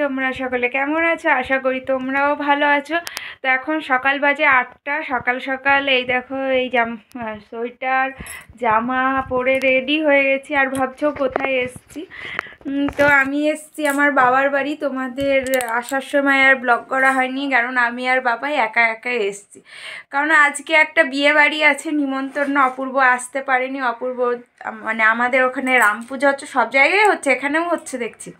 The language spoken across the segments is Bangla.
তোমরা সকলে কেমন আছো? আশা করি তোমরাও ভালো আছো। তো এখন সকাল বাজে 8টা। সকাল সকাল এই দেখো, এই সোয়েটার জামা পরে রেডি হয়ে গেছি। আর ভাবছো কোথায় এসছি? তো আমি এসছি আমার বাবার বাড়ি। তোমাদের আসার সময় আর ব্লগ করা হয়নি, কারণ আমি আর বাবাই একা একা এসছি। কারণ আজকে একটা বিয়ে বাড়ি আছে, নিমন্ত্রণ। অপূর্ব আসতে পারেনি। অপূর্ব মানে আমাদের ওখানে রাম পুজো হচ্ছে, সব জায়গায় হচ্ছে, এখানেও হচ্ছে দেখছি।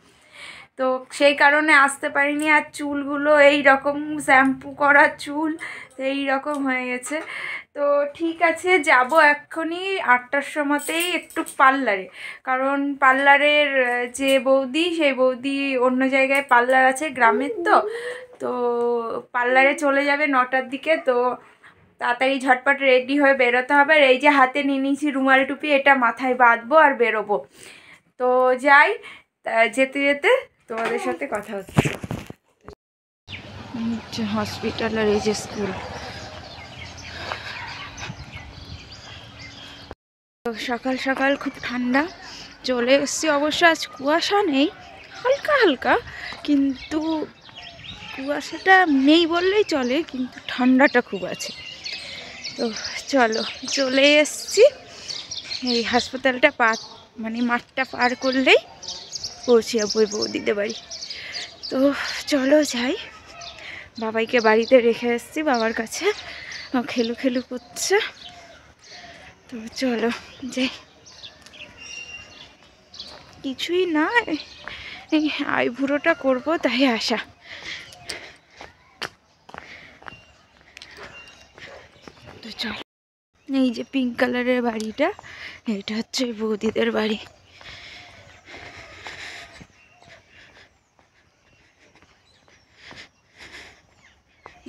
তো সেই কারণে আসতে পারিনি। আর চুলগুলো এই রকম শ্যাম্পু করা চুল এই রকম হয়ে গেছে। তো ঠিক আছে, যাব এক্ষুনি 8টার সময়তেই একটু পার্লারে। কারণ পার্লারের যে বৌদি, সেই বৌদি অন্য জায়গায় পার্লার আছে, গ্রামের। তো পার্লারে চলে যাবে 9টার দিকে। তো তাড়াতাড়ি ঝটপট রেডি হয়ে বেরোতে হবে। আর এই যে হাতে নিয়ে নিয়েছি রুমাল টুপি, এটা মাথায় বাঁধবো আর বেরোবো। তো যাই, যেতে যেতে তোমাদের সাথে কথা হচ্ছে। হসপিটাল আর এই যে স্কুল। সকাল সকাল খুব ঠান্ডা চলে এসছি। অবশ্য আজ কুয়াশা নেই, হালকা হালকা, কিন্তু কুয়াশাটা নেই বললেই চলে, কিন্তু ঠান্ডাটা খুব আছে। তো চলো, চলে এসছি। এই হাসপাতালটা মানে মাঠটা পার করলেই পৌঁছে যাবো ওই বৌদিদের বাড়ি। তো চলো যাই। বাবাইকে বাড়িতে রেখে এসেছি, বাবার কাছে খেলু খেলু করছে। তো চলো যাই। কিছুই না, এই আইবুড়োটা করবো তাই আসা। তো চলো, এই যে পিঙ্ক কালারের বাড়িটা, এটা হচ্ছে বৌদিদের বাড়ি।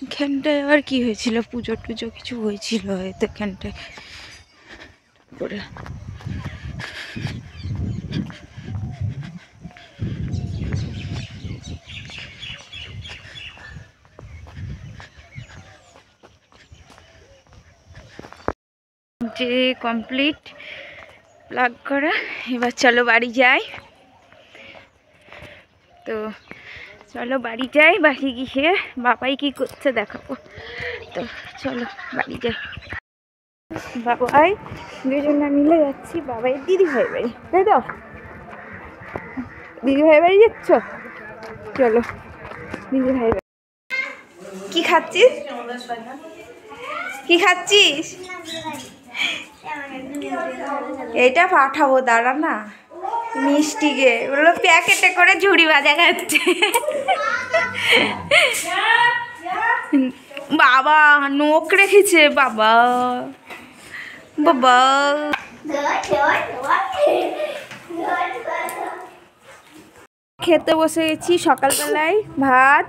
এখানটায় আবার কি হয়েছিল, পুজো টুজো কিছু হয়েছিল হয়তো এখানটায় করে। যে কমপ্লিট প্লাগ করা, এবার চলো বাড়ি যাই। তো চলো বাড়ি যাই, বাড়ি গিয়ে বাবাই কি করছে দেখাবো। তো চলো বাড়ি যাই। বাবাই দুজনে মিলে যাচ্ছি বাবাইয়ের দিদি ভাই বাড়ি, তাই তো? দিদি ভাই বাড়ি যাচ্ছ? চলো দিদি ভাই বাড়ি। কি খাচ্ছিস? কি খাচ্ছিস? এটা পাঠাবো, দাঁড়া না। মিষ্টি গে, ওগুলো প্যাকেটে করে ঝুড়ি ভাজা খাচ্ছে। বাবা নোক রেখেছে, বাবা বাবা। খেতে বসে গেছি। সকালবেলায় ভাত,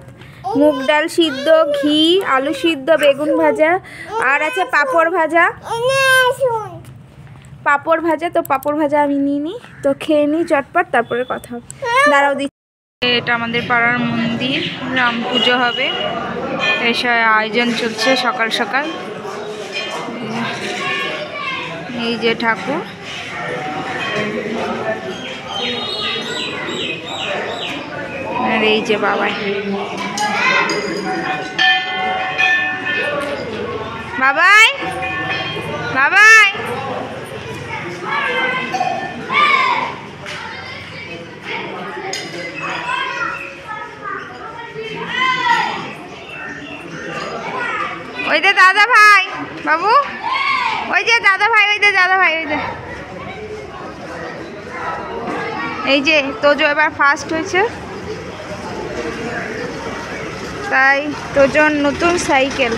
মুগ ডাল সিদ্ধ, ঘি, আলু সিদ্ধ, বেগুন ভাজা, আর আছে পাঁপড় ভাজা। পাঁপড় ভাজা, তো পাঁপড় ভাজা আমি নিয়ে নিই। তো খেয়ে নিই চটপট, তারপরে কথা হবে। দাঁড়াও দিচ্ছি। এটা আমাদের পাড়ার মন্দির, রাম পুজো হবে, এসব আয়োজন চলছে সকাল সকাল। এই যে ঠাকুর, আর এই যে বাবাই। বাবাই বাবাই ওই যে দাদা ভাই, বাবু ওই যে দাদা ভাই, ওই যে দাদা ভাই, ওই যে এই যে তোজো এবার ফার্স্ট হয়েছে, তাই তোজোর নতুন সাইকেল,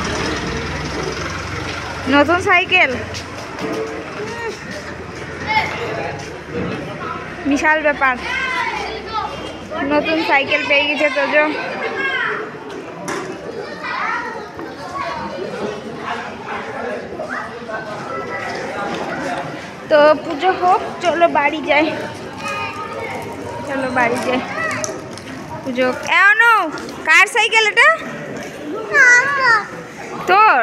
নতুন সাইকেল, বিশাল ব্যাপার। নতুন সাইকেল পেয়ে গেছে তোজো। তো পুজো হোক, চলো বাড়ি যাই। চলো বাড়ি যাই, পুজো। এনো কার সাইকেল এটা? তোর?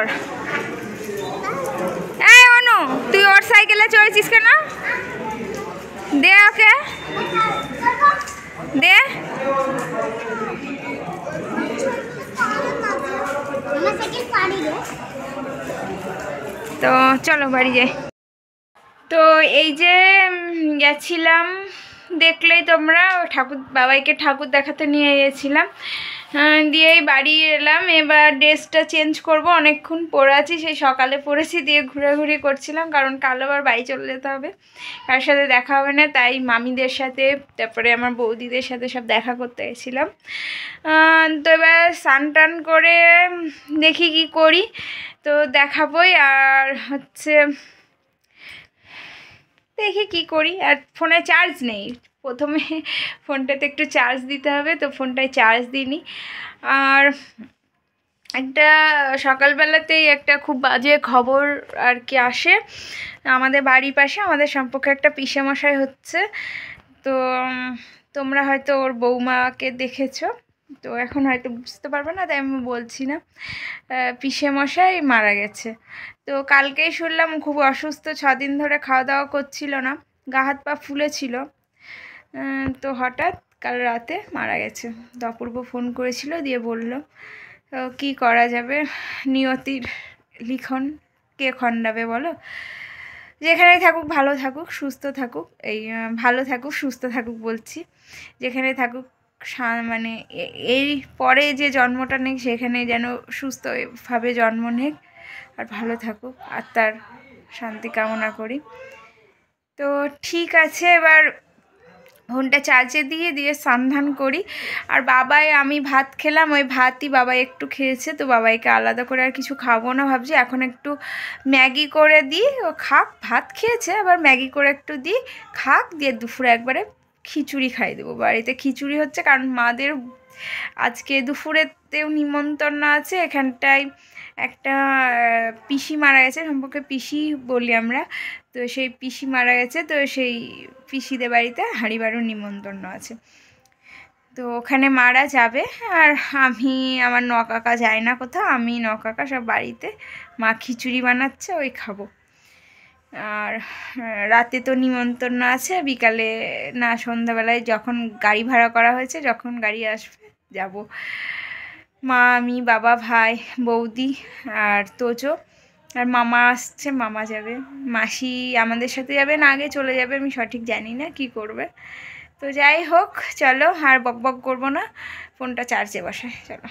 এই অনু, তুই ওর সাইকেলে চড়েছিস কেন? দে ওকে, দে। তো চলো বাড়ি যাই। তো এই যে গেছিলাম, দেখলেই তোমরা, বাবাইকে ঠাকুর দেখাতে নিয়ে গেছিলাম, দিয়েই বাড়ি এলাম। এবার ড্রেসটা চেঞ্জ করব, অনেকক্ষণ পরে আছি, সেই সকালে পরেছি, দিয়ে ঘোরাঘুরি করছিলাম, কারণ কাল আবার বাড়ি চলে যেতে হবে, কার সাথে দেখা হবে না, তাই মামিদের সাথে, তারপরে আমার বৌদিদের সাথে সব দেখা করতে গেছিলাম। তো এবার স্নান টান করে দেখি কি করি, তো দেখাবই। আর হচ্ছে দেখি কি করি, আর ফোনে চার্জ নেই, প্রথমে ফোনটাতে একটু চার্জ দিতে হবে, তো ফোনটায় চার্জ দিইনি। আর একটা সকালবেলাতেই একটা খুব বাজে খবর আর কি আসে, আমাদের বাড়ির পাশে আমাদের সম্পর্কে একটা পিসেমশাই হচ্ছে, তো তোমরা হয়তো ওর বৌমাকে দেখেছো, তো এখন হয়তো বুঝতে পারবে না, তাই আমি বলছি না। পিসেমশাই মারা গেছে। তো কালকেই শুনলাম খুব অসুস্থ, 6 দিন ধরে খাওয়া দাওয়া করছিল না, গা হাত পা ফুলেছিল, তো হঠাৎ কাল রাতে মারা গেছে। তো অপূর্ব ফোন করেছিল, দিয়ে বলল কি করা যাবে, নিয়তির লিখন কে খণ্ডাবে বলো, যেখানেই থাকুক ভালো থাকুক সুস্থ থাকুক, এই ভালো থাকুক সুস্থ থাকুক বলছি, যেখানে থাকুক, মানে এই পরে যে জন্মটা নেই সেখানে যেন সুস্থভাবে জন্ম নেক আর ভালো থাকুক, আর তার শান্তি কামনা করি। তো ঠিক আছে, এবার ফোনটা চার্জে দিয়ে স্নান করি। আর বাবাই আমি ভাত খেলাম, ওই ভাতই বাবাই একটু খেয়েছে, তো বাবাইকে আলাদা করে আর কিছু খাবো না ভাবছি, এখন একটু ম্যাগি করে দিই, ও খাক, ভাত খেয়েছে, আবার ম্যাগি করে একটু দিই খাক, দিয়ে দুপুরে একবারে খিচুড়ি খাই দেবো। বাড়িতে খিচুড়ি হচ্ছে, কারণ মাদের আজকে দুপুরেতেও নিমন্ত্রণ আছে, এখানটায় একটা পিসি মারা গেছে, সম্পর্কে পিসি বলি আমরা, তো সেই পিসি মারা গেছে, তো সেই পিসিদের বাড়িতে হাঁড়ি বাড়ুর নিমন্ত্রণ আছে, তো ওখানে মারা যাবে। আর আমি, আমার নকাকা যায় না কোথাও, আমি নকাকা সব বাড়িতে, মা খিচুড়ি বানাচ্ছে, ওই খাবো। আর রাতে তো নিমন্ত্রণ আছে, বিকালে না সন্ধ্যাবেলায় যখন গাড়ি ভাড়া করা হয়েছে, যখন গাড়ি আসবে যাব, মা, আমি, বাবা, ভাই, বৌদি আর তোজো, আর মামা আসছে, মামা যাবে, মাসি আমাদের সাথে যাবে না আগে চলে যাবে, আমি সঠিক জানি না কি করবে। তো যাই হোক, চলো আর বকবক করবো না, ফোনটা চার্জে বসায়, চলো।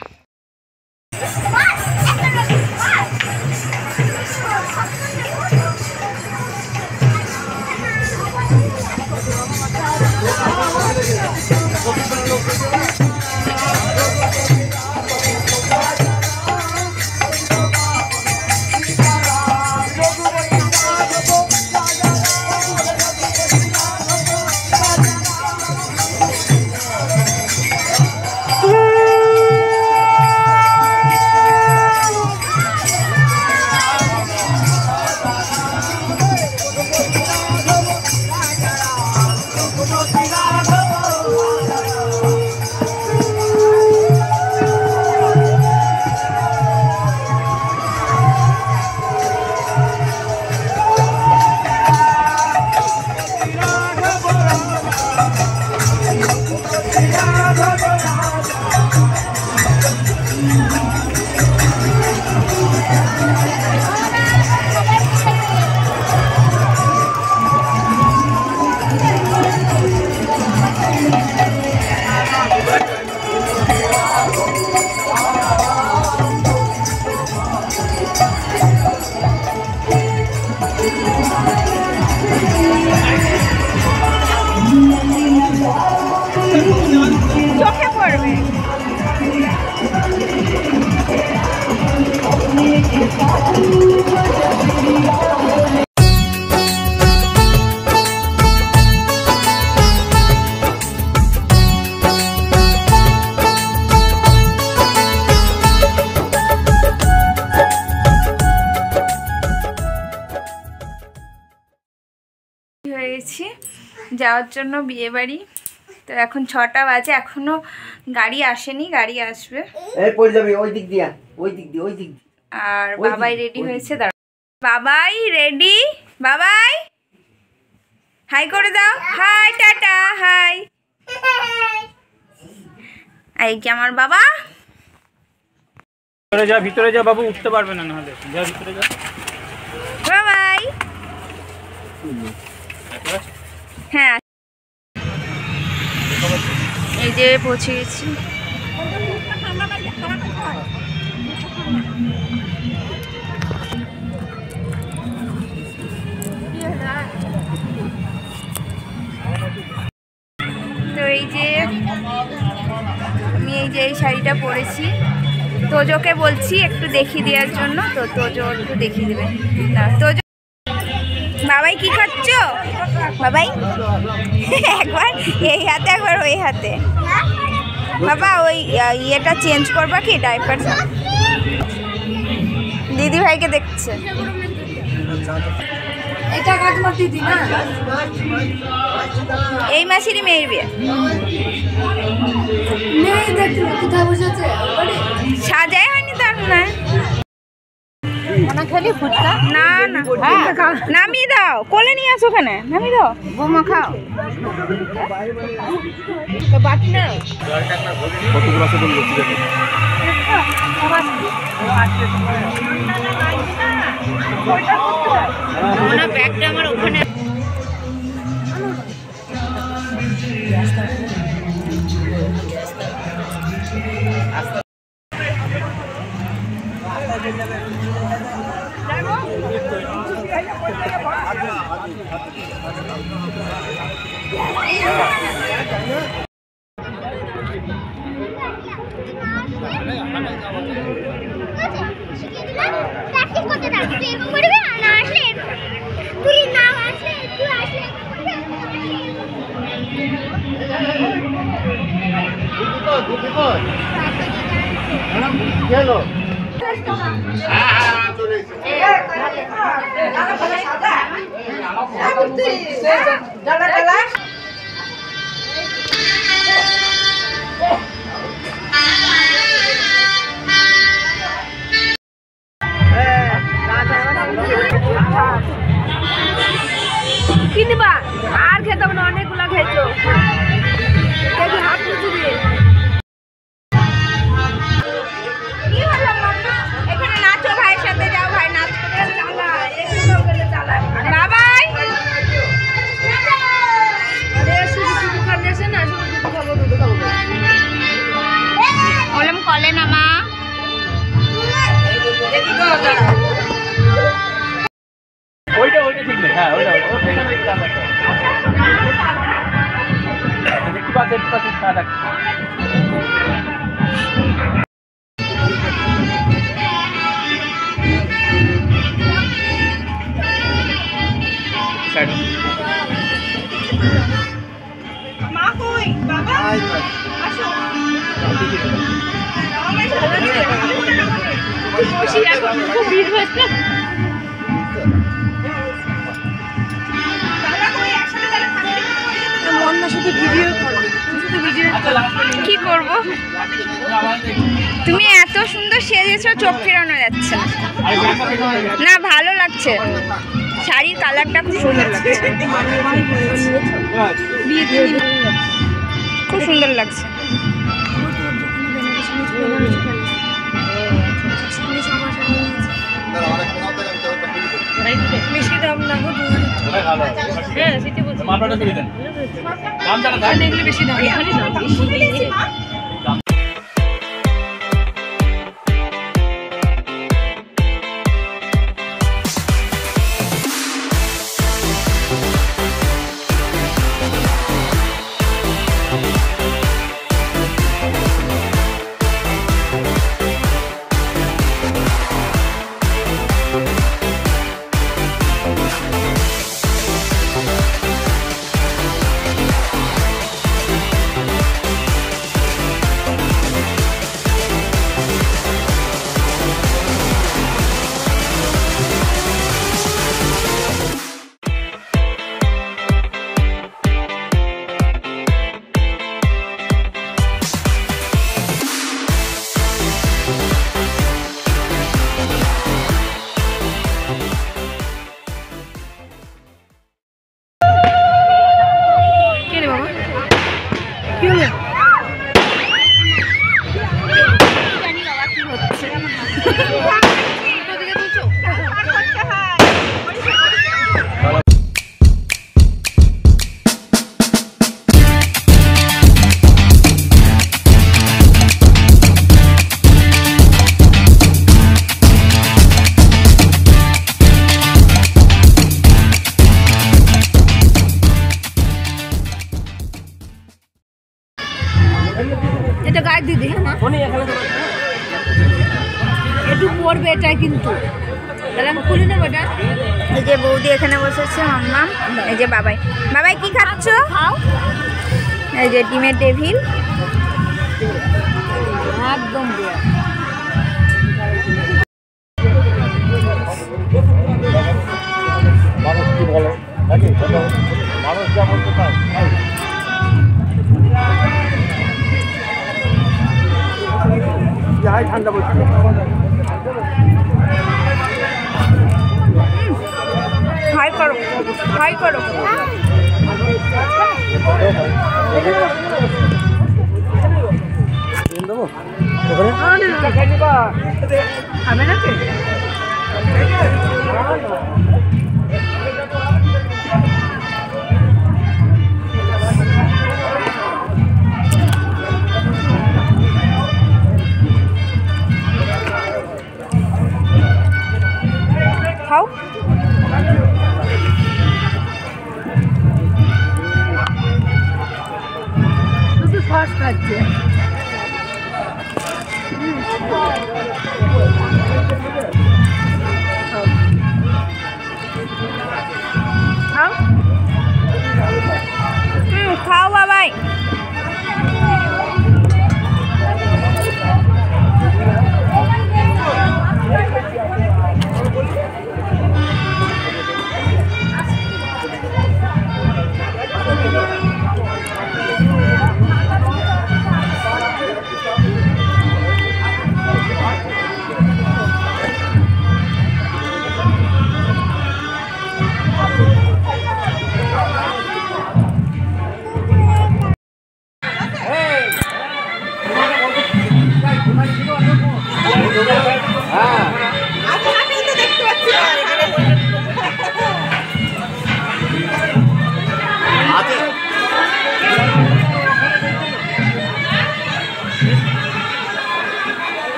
চোখে পড়বে। হয়ে গেছি যাওয়ার জন্য বিয়ে বাড়ি, তো এখন 6টা বাজে, এখনো গাড়ি আসেনি, গাড়ি আসবে। আর বাবাই রেডি হয়েছে, বাবাই রেডি, বাবাই হাই করে দাও, হাই টাটা, হাই এই যে আমার বাবা। ভিতরে যা বাবু, উঠতে পারবে না, নাহলে যা ভিতরে যা। বাবাই। হ্যাঁ, এই যে পৌঁছে গেছি। তো এই যে আমি এই শাড়িটা পরেছি, তোজোকে বলছি একটু দেখিয়ে দেওয়ার জন্য, তো তোজো একটু দেখিয়ে দেবে না। তোজো, বাবাই কি খাচ্ছ বাবাই? একবার এই হাতে একবার ওই হাতে। বাবা ওই ইয়েটা চেঞ্জ করবা কি, ডাইপার? দিদি ভাইকে দেখছে। এটা কাজ তোমার দিদি না? এই মাসেরই মেয়ের বিয়ে। মেয়ে দেখতে কোথায় বসেছে? সাজাই হয়নি তার না। খানা খেলি ফুচকা? না না, নামিয়ে দাও, কোলে নিয়ে আসো, ওখানে নামিয়ে দাও। বৌমা খাও। বাকি না ব্যাগটা আমার ওখানে। কি নিবা? আর খেতে হবে না, অনেকগুলা খেয়েছো। হাত মুছে দিয়ে এখানে নাচো, ভাইয়ের সাথে যাও, ভাই নাচ বাবাই। বললাম কলে নামা। ওইটা ঠিক নেই। হ্যাঁ, ওইটা একটু পাশে মা কই? বাবা আসো। খুব ভিড় হয়েছে। কি করব? তুমি এত সুন্দর সেজেছো, চোখ ফেরানো যাচ্ছে না। ভালো লাগছে, শাড়ির কালারটা খুব সুন্দর লাগছে, খুব সুন্দর লাগছে। বেশি দাম না গো, হ্যাঁ সেটা বলছি। বেশি দাম। গায়ে দিদি একটু পড়বে এটাই কিন্তু তাহলে আমি খুলে নেবো এটা। এই যে বৌদি এখানে বসেছে মাম্মা, এই যে বাবাই। বাবাই কি খাচ্ছ? খাও এই যে ডিমের টেবিল। একদম দেয়া মানুষ কি বলে নাকি মানুষ যা বলতে পারে যাই ঠান্ডা বলছি। হাই করো, হাই করো। দেবো ওখানে খাবে নাকি? খাও। শুধু সস খাচ্ছে খাও। খাও বাবাই।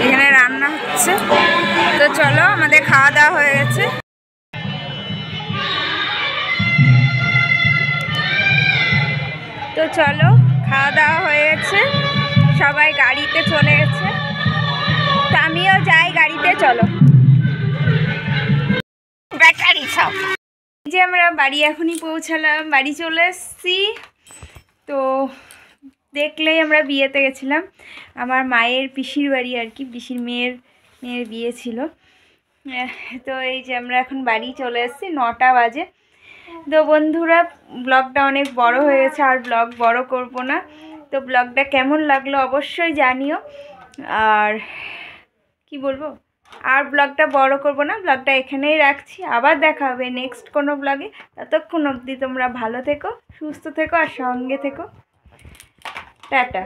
এখানে রান্না হচ্ছে, তো চলো আমাদের খাওয়া দাওয়া হয়ে গেছে। তো চলো খাওয়া দাওয়া হয়ে গেছে, সবাই গাড়িতে চলে গেছে, তো আমিও যাই গাড়িতে। চলো ব্যাটারি সব। এই যে আমরা বাড়ি এখনই পৌঁছালাম, বাড়ি চলে এসেছি। তো দেখলেই আমরা বিয়েতে গেছিলাম, আমার মায়ের পিসির বাড়ি আর কি, পিসির মেয়ের বিয়ে ছিল। তো এই যে আমরা এখন বাড়ি চলে এসেছি, 9টা বাজে। তো বন্ধুরা ব্লগটা অনেক বড় হয়ে গেছে, আর ব্লগ বড় করব না। তো ব্লগটা কেমন লাগলো অবশ্যই জানিও। আর কি বলবো, আর ব্লগটা বড় করব না, ব্লগটা এখানেই রাখছি। আবার দেখা হবে নেক্সট কোনো ব্লগে। ততক্ষণ অবধি তোমরা ভালো থেকো, সুস্থ থেকো আর সঙ্গে থেকো। টাটা।